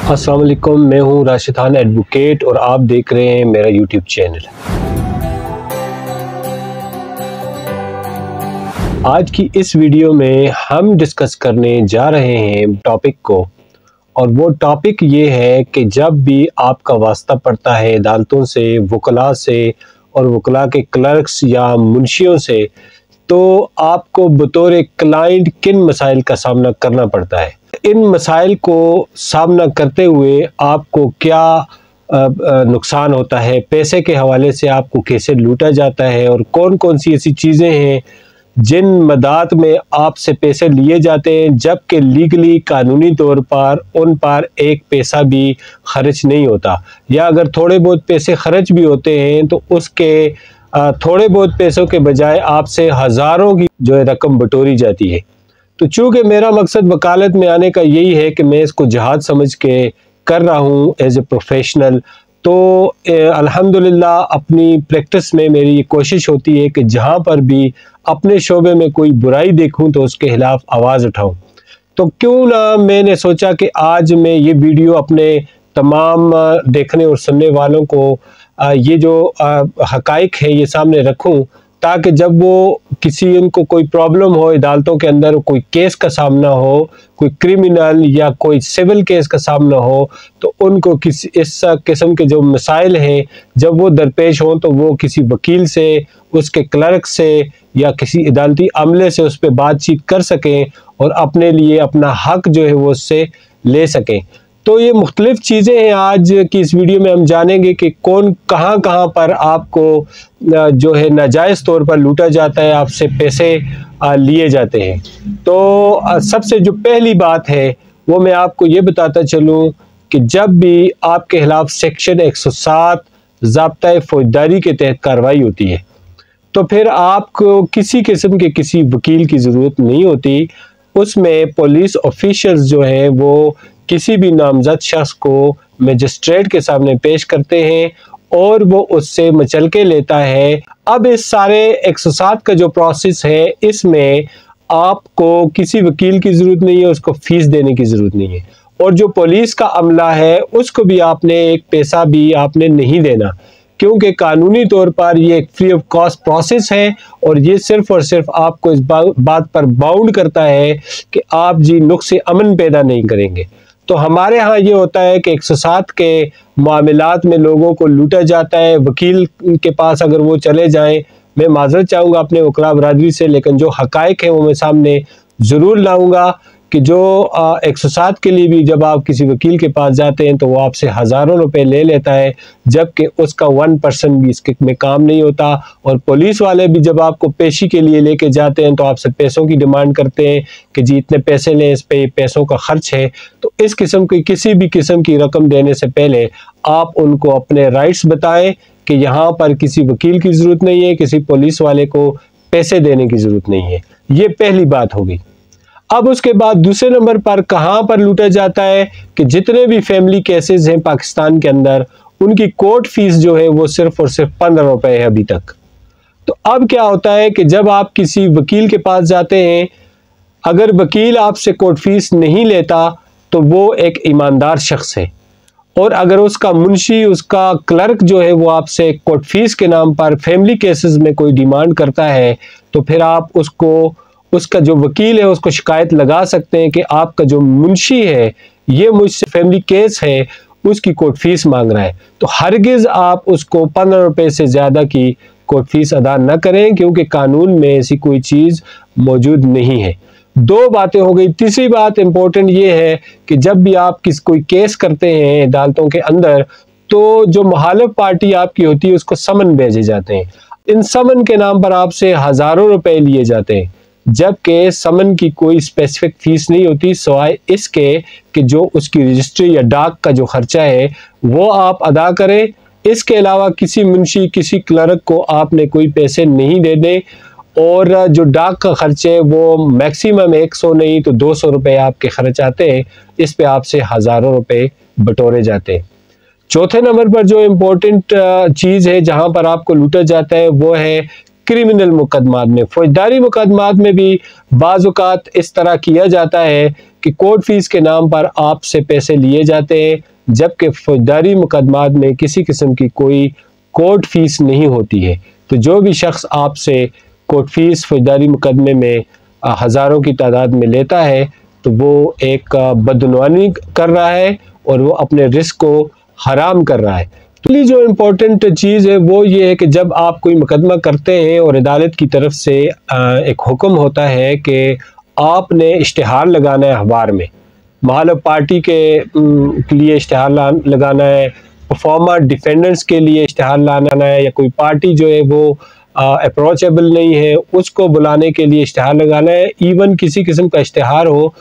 अस्सलाम वालेकुम, मैं हूं राशिद खान एडवोकेट और आप देख रहे हैं मेरा यूट्यूब चैनल। आज की इस वीडियो में हम डिस्कस करने जा रहे हैं टॉपिक को, और वो टॉपिक ये है कि जब भी आपका वास्ता पड़ता है अदालतों से, वकला से और वकला के क्लर्क्स या मुंशियों से, तो आपको बतौर क्लाइंट किन मसाइल का सामना करना पड़ता है। इन मसाइल को सामना करते हुए आपको क्या नुकसान होता है, पैसे के हवाले से आपको कैसे लूटा जाता है, और कौन कौन सी ऐसी चीज़ें हैं जिन मदात में आपसे पैसे लिए जाते हैं जबकि लीगली कानूनी तौर पर उन पर एक पैसा भी खर्च नहीं होता, या अगर थोड़े बहुत पैसे खर्च भी होते हैं तो उसके थोड़े बहुत पैसों के बजाय आपसे हज़ारों की जो है रकम बटोरी जाती है। तो चूँकि मेरा मकसद वकालत में आने का यही है कि मैं इसको जहाद समझ के कर रहा हूँ एज ए प्रोफेशनल, तो अल्हम्दुलिल्लाह अपनी प्रैक्टिस में मेरी ये कोशिश होती है कि जहाँ पर भी अपने शोबे में कोई बुराई देखूँ तो उसके खिलाफ आवाज़ उठाऊँ। तो क्यों ना मैंने सोचा कि आज मैं ये वीडियो अपने तमाम देखने और सुनने वालों को ये जो हकाइक है ये सामने रखूं, ताकि जब वो किसी उनको कोई प्रॉब्लम हो अदालतों के अंदर, कोई केस का सामना हो, कोई क्रिमिनल या कोई सिविल केस का सामना हो, तो उनको किसी इस किस्म के जो मसाइल हैं जब वो दरपेश हों तो वो किसी वकील से, उसके क्लर्क से या किसी अदालती अमले से उस पर बातचीत कर सकें और अपने लिए अपना हक जो है वो उससे ले सकें। तो ये मुख्तलिफ चीज़ें हैं आज की इस वीडियो में हम जानेंगे कि कौन कहाँ पर आपको जो है नाजायज़ तौर पर लूटा जाता है, आपसे पैसे लिए जाते हैं। तो सबसे जो पहली बात है वो मैं आपको ये बताता चलूँ कि जब भी आपके खिलाफ सेक्शन 107 ज़ाब्ता फौजदारी के तहत कार्रवाई होती है तो फिर आपको किसी किस्म के किसी वकील की ज़रूरत नहीं होती। उसमें पुलिस ऑफिशल्स जो हैं वो किसी भी नामजद शख्स को मजिस्ट्रेट के सामने पेश करते हैं और वो उससे मचलके लेता है। अब इस सारे 107 का जो प्रोसेस है इसमें आपको किसी वकील की ज़रूरत नहीं है, उसको फीस देने की ज़रूरत नहीं है, और जो पुलिस का अमला है उसको भी आपने एक पैसा भी आपने नहीं देना, क्योंकि कानूनी तौर पर ये एक फ्री ऑफ कॉस्ट प्रोसेस है और ये सिर्फ और सिर्फ आपको इस बात पर बाउंड करता है कि आप जी नुक्से अमन पैदा नहीं करेंगे। तो हमारे यहाँ ये होता है कि 107 के मामलात में लोगों को लूटा जाता है। वकील के पास अगर वो चले जाएं, मैं माजरत चाहूँगा अपने वकला बरादरी से, लेकिन जो हकाइक है वो मैं सामने ज़रूर लाऊंगा कि जो 107 के लिए भी जब आप किसी वकील के पास जाते हैं तो वो आपसे हज़ारों रुपए ले लेता है, जबकि उसका 1% भी इसके में काम नहीं होता। और पुलिस वाले भी जब आपको पेशी के लिए लेके जाते हैं तो आपसे पैसों की डिमांड करते हैं कि जी इतने पैसे लें, इस पे पैसों का खर्च है। तो इस किस्म की किसी भी किस्म की रकम देने से पहले आप उनको अपने राइट्स बताएं कि यहाँ पर किसी वकील की ज़रूरत नहीं है, किसी पुलिस वाले को पैसे देने की ज़रूरत नहीं है। ये पहली बात होगी। अब उसके बाद दूसरे नंबर पर कहाँ पर लूटा जाता है कि जितने भी फैमिली केसेस हैं पाकिस्तान के अंदर, उनकी कोर्ट फीस जो है वो सिर्फ और सिर्फ 15 रुपए है अभी तक। तो अब क्या होता है कि जब आप किसी वकील के पास जाते हैं, अगर वकील आपसे कोर्ट फीस नहीं लेता तो वो एक ईमानदार शख्स है, और अगर उसका मुंशी, उसका क्लर्क जो है वो आपसे कोर्ट फीस के नाम पर फैमिली केसेस में कोई डिमांड करता है तो फिर आप उसका जो वकील है उसको शिकायत लगा सकते हैं कि आपका जो मुंशी है ये मुझसे फैमिली केस है, उसकी कोर्ट फीस मांग रहा है। तो हरगिज़ आप उसको 15 रुपए से ज़्यादा की कोर्ट फीस अदा न करें, क्योंकि कानून में ऐसी कोई चीज़ मौजूद नहीं है। दो बातें हो गई। तीसरी बात इम्पोर्टेंट ये है कि जब भी आप कोई केस करते हैं अदालतों के अंदर, तो जो मुखालिफ पार्टी आपकी होती है उसको समन भेजे जाते हैं। इन समन के नाम पर आपसे हज़ारों रुपए लिए जाते हैं, जबकि समन की कोई स्पेसिफिक फीस नहीं होती सिवाय इसके कि जो उसकी रजिस्ट्री या डाक का जो खर्चा है वो आप अदा करें। इसके अलावा किसी मुंशी, किसी क्लर्क को आपने कोई पैसे नहीं देने, और जो डाक का खर्च है वो मैक्सिमम 100 नहीं तो 200 रुपए आपके खर्च आते हैं। इस पे आपसे हज़ारों रुपए बटोरे जाते हैं। चौथे नंबर पर जो इम्पोर्टेंट चीज़ है जहाँ पर आपको लूटा जाता है वो है क्रिमिनल मुकदमात में। फौजदारी मुकदमात में भी बाज़ औक़ात इस तरह किया जाता है कि कोर्ट फीस के नाम पर आपसे पैसे लिए जाते हैं, जबकि फौजदारी मुकदमात में किसी किस्म की कोई कोर्ट फीस नहीं होती है। तो जो भी शख्स आपसे कोर्ट फीस फौजदारी मुकदमे में हज़ारों की तादाद में लेता है तो वो एक बदनवानी कर रहा है और वो अपने रिस्क को हराम कर रहा है। तो जो इम्पोर्टेंट चीज़ है वो ये है कि जब आप कोई मुकदमा करते हैं और अदालत की तरफ से एक हुक्म होता है कि आपने इश्तिहार लगाना है अखबार में, मतलब पार्टी के लिए इश्तिहार लगाना है, परफॉर्मर डिफेंडेंट्स के लिए इश्तिहार लाना है, या कोई पार्टी जो है वो अप्रोचेबल नहीं है उसको बुलाने के लिए इश्तिहार लगाना है, इवन किसी किस्म का इश्तिहार हो,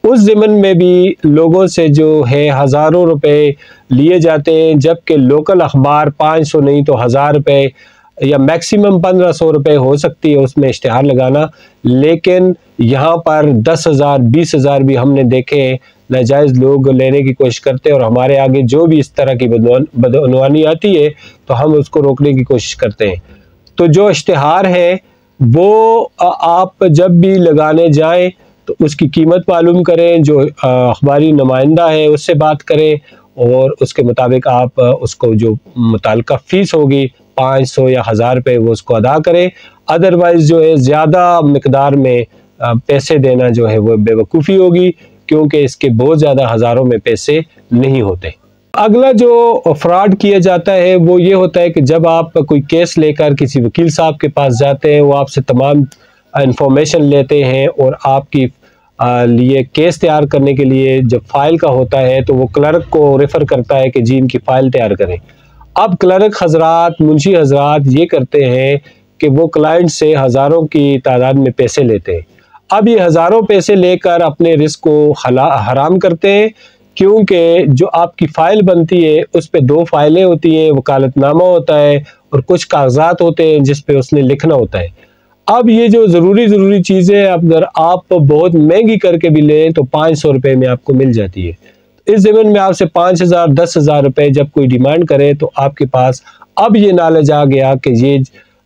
उस ज़िमन में भी लोगों से जो है हज़ारों रुपए लिए जाते हैं, जबकि लोकल अखबार 500 नहीं तो 1000 रुपये या मैक्सिमम 1500 रुपये हो सकती है उसमें इश्तिहार लगाना। लेकिन यहाँ पर 10,000 20,000 भी हमने देखे नाजायज़ लोग लेने की कोशिश करते हैं, और हमारे आगे जो भी इस तरह की बदअनवानी आती है तो हम उसको रोकने की कोशिश करते हैं। तो जो इश्तिहार है वो आप जब भी लगाने जाएं तो उसकी कीमत मालूम करें, जो अखबारी नुमाइंदा है उससे बात करें और उसके मुताबिक आप उसको जो मुताल्लिका फ़ीस होगी 500 या 1000 रुपये वो उसको अदा करें। अदरवाइज़ जो है ज़्यादा मिकदार में पैसे देना जो है वो बेवकूफ़ी होगी, क्योंकि इसके बहुत ज़्यादा हज़ारों में पैसे नहीं होते। अगला जो फ्रॉड किया जाता है वो ये होता है कि जब आप कोई केस लेकर किसी वकील साहब के पास जाते हैं, वो आपसे तमाम इंफॉर्मेशन लेते हैं और आपकी लिए केस तैयार करने के लिए जब फ़ाइल का होता है तो वो क्लर्क को रेफ़र करता है कि जी इनकी फ़ाइल तैयार करें। अब क्लर्क हजरात, मुंशी हजरात ये करते हैं कि वो क्लाइंट से हज़ारों की तादाद में पैसे लेते हैं। अब ये हज़ारों पैसे लेकर अपने रिस्क को हराम करते हैं, क्योंकि जो आपकी फ़ाइल बनती है उस पे 2 फाइलें होती हैं, वकालतनामा होता है और कुछ कागजात होते हैं जिस पे उसने लिखना होता है। अब ये जो ज़रूरी चीज़ें अगर आप बहुत महंगी करके भी लें तो 500 रुपये में आपको मिल जाती है। इस ज़मीन में आपसे 5000 10,000 रुपये जब कोई डिमांड करे तो आपके पास अब ये नॉलेज आ गया कि ये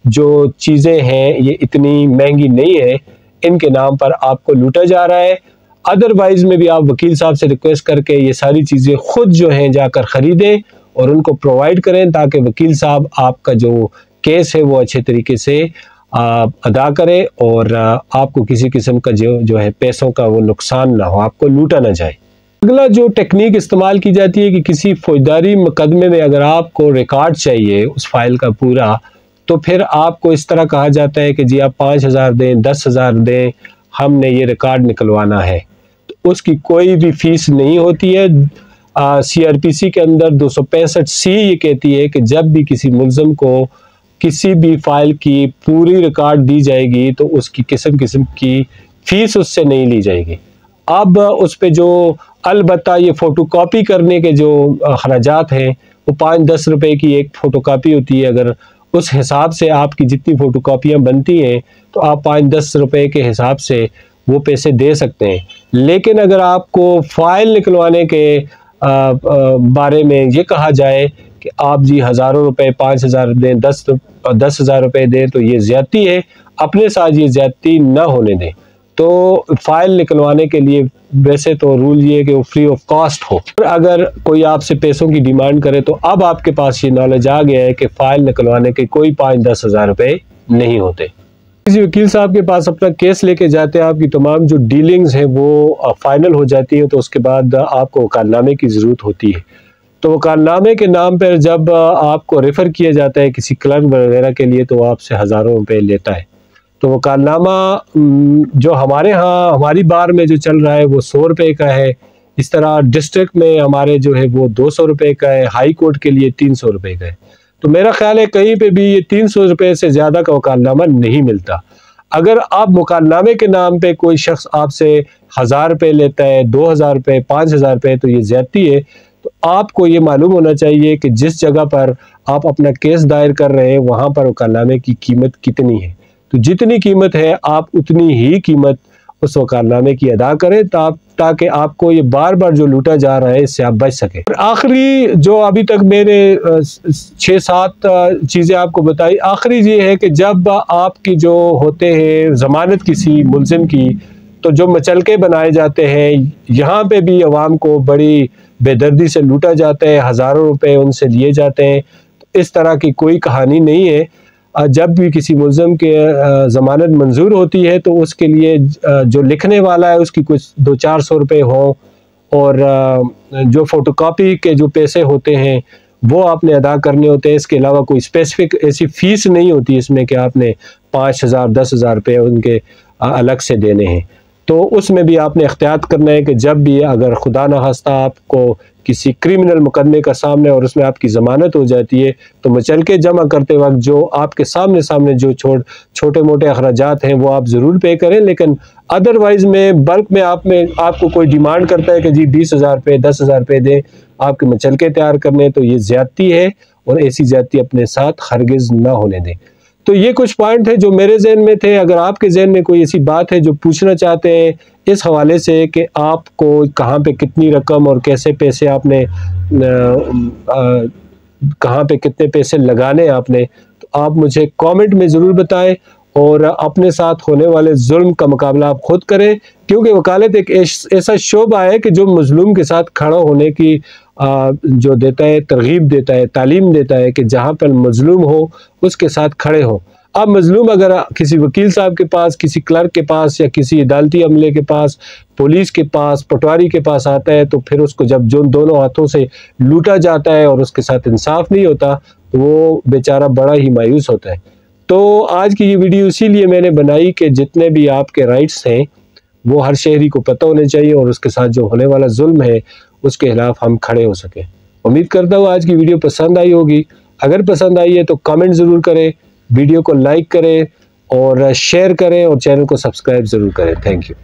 जो चीज़ें हैं ये इतनी महंगी नहीं है, इनके नाम पर आपको लूटा जा रहा है। अदरवाइज़ में भी आप वकील साहब से रिक्वेस्ट करके ये सारी चीज़ें खुद जो हैं जाकर ख़रीदें और उनको प्रोवाइड करें, ताकि वकील साहब आपका जो केस है वो अच्छे तरीके से अदा करे और आपको किसी किस्म का जो है पैसों का वो नुकसान ना हो, आपको लूटा ना जाए। अगला जो टेक्निक इस्तेमाल की जाती है कि किसी फौजदारी मुकदमे में अगर आपको रिकॉर्ड चाहिए उस फाइल का पूरा, तो फिर आपको इस तरह कहा जाता है कि जी आप 5000 दें, 10,000 दें, हमने ये रिकॉर्ड निकलवाना है। तो उसकी कोई भी फीस नहीं होती है। CRPC के अंदर 265C ये कहती है कि जब भी किसी मुल्ज़िम को किसी भी फाइल की पूरी रिकॉर्ड दी जाएगी तो उसकी किस्म की फ़ीस उससे नहीं ली जाएगी। अब उस पे जो अलबत्ता ये फ़ोटोकॉपी करने के जो खर्चात हैं वो 5-10 रुपए की एक फ़ोटोकॉपी होती है। अगर उस हिसाब से आपकी जितनी फ़ोटोकॉपियाँ बनती हैं तो आप 5-10 रुपए के हिसाब से वो पैसे दे सकते हैं। लेकिन अगर आपको फ़ाइल निकलवाने के बारे में ये कहा जाए कि आप जी हज़ारों रुपए 5000 दें, 10,000 रुपये दें, तो ये ज़्यादती है। अपने साथ ये ज़्यादती ना होने दें। तो फ़ाइल निकलवाने के लिए वैसे तो रूल ये है कि वो फ्री ऑफ कॉस्ट हो। अगर कोई आपसे पैसों की डिमांड करे तो अब आपके पास ये नॉलेज आ गया है कि फ़ाइल निकलवाने के कोई 5-10 हज़ार रुपये नहीं होते। किसी वकील साहब के पास अपना केस लेके जाते हैं, आपकी तमाम जो डीलिंग्स हैं वो फाइनल हो जाती है, तो उसके बाद आपको वकालतनामे की ज़रूरत होती है। तो वकालतनामे के नाम पर जब आपको रेफ़र किया जाता है किसी क्लर्क वगैरह के लिए तो आपसे हज़ारों रुपये लेता है। तो वकालतनामा जो हमारे यहाँ हमारी बार में जो चल रहा है वो 100 रुपये का है। इस तरह डिस्ट्रिक्ट में हमारे जो है वो 200 रुपये का है, हाई कोर्ट के लिए 300 रुपये का है। तो मेरा ख्याल है कहीं पे भी ये 300 रुपये से ज़्यादा का वकालतनामा नहीं मिलता। अगर आप वकालतनामे के नाम पे कोई शख्स आपसे 1000 रुपये लेता है, 2000 रुपये, 5000 रुपये, तो ये ज़्यादती है। तो आपको ये मालूम होना चाहिए कि जिस जगह पर आप अपना केस दायर कर रहे हैं वहाँ पर वकालतनामे की कीमत कितनी है। तो जितनी कीमत है आप उतनी ही कीमत उस वकालतनामे की अदा करें, ताकि आपको ये बार बार जो लूटा जा रहा है इससे आप बच सकें। आखिरी जो अभी तक मैंने 6-7 चीज़ें आपको बताई, आखिरी ये है कि जब आपकी जो होते हैं ज़मानत किसी मुल्ज़िम की, तो जो मचलके बनाए जाते हैं, यहाँ पे भी अवाम को बड़ी बेदर्दी से लूटा जाता है, हज़ारों रुपए उनसे लिए जाते हैं। तो इस तरह की कोई कहानी नहीं है। जब भी किसी मुल्ज़िम के ज़मानत मंजूर होती है तो उसके लिए जो लिखने वाला है उसकी कुछ 200-400 रुपये हों, और जो फ़ोटोकॉपी के जो पैसे होते हैं वो आपने अदा करने होते हैं। इसके अलावा कोई स्पेसिफिक ऐसी फ़ीस नहीं होती इसमें कि आपने 5,000-10,000 रुपये उनके अलग से देने हैं। तो उसमें भी आपने एहतियात करना है कि जब भी अगर खुदा न खास्ता आपको किसी क्रिमिनल मुकदमे का सामने और उसमें आपकी ज़मानत हो जाती है, तो मचलके जमा करते वक्त जो आपके सामने जो छोटे मोटे अखराजात हैं वो आप ज़रूर पे करें। लेकिन अदरवाइज़ में बल्क में आपको कोई डिमांड करता है कि जी 20,000 रुपये 10,000 रुपये दें आपके मचलके तैयार करने, तो ये ज़्यादती है और ऐसी ज़्यादती अपने साथ हरगिज़ ना होने दें। तो ये कुछ पॉइंट है जो मेरे जहन में थे। अगर आपके जहन में कोई ऐसी बात है जो पूछना चाहते हैं इस हवाले से कि आपको कहाँ पे कितनी रकम और कैसे पैसे आपने कहाँ पे कितने पैसे लगाने आपने, तो आप मुझे कमेंट में ज़रूर बताएं और अपने साथ होने वाले जुल्म का मुकाबला आप खुद करें, क्योंकि वकालत एक ऐसा शोबा है कि जो मजलूम के साथ खड़ा होने की जो देता है, तरगीब देता है, तालीम देता है कि जहाँ पर मजलूम हो उसके साथ खड़े हो। अब मजलूम अगर किसी वकील साहब के पास, किसी क्लर्क के पास या किसी अदालती अमले के पास, पुलिस के पास, पटवारी के पास आता है, तो फिर उसको जब जो दोनों हाथों से लूटा जाता है और उसके साथ इंसाफ नहीं होता तो वो बेचारा बड़ा ही मायूस होता है। तो आज की ये वीडियो इसीलिए मैंने बनाई कि जितने भी आपके राइट्स हैं वो हर शहरी को पता होने चाहिए और उसके साथ जो होने वाला जुल्म है उसके खिलाफ हम खड़े हो सकें। उम्मीद करता हूँ आज की वीडियो पसंद आई होगी। अगर पसंद आई है तो कमेंट ज़रूर करें, वीडियो को लाइक करें और शेयर करें और चैनल को सब्सक्राइब ज़रूर करें। Thank you.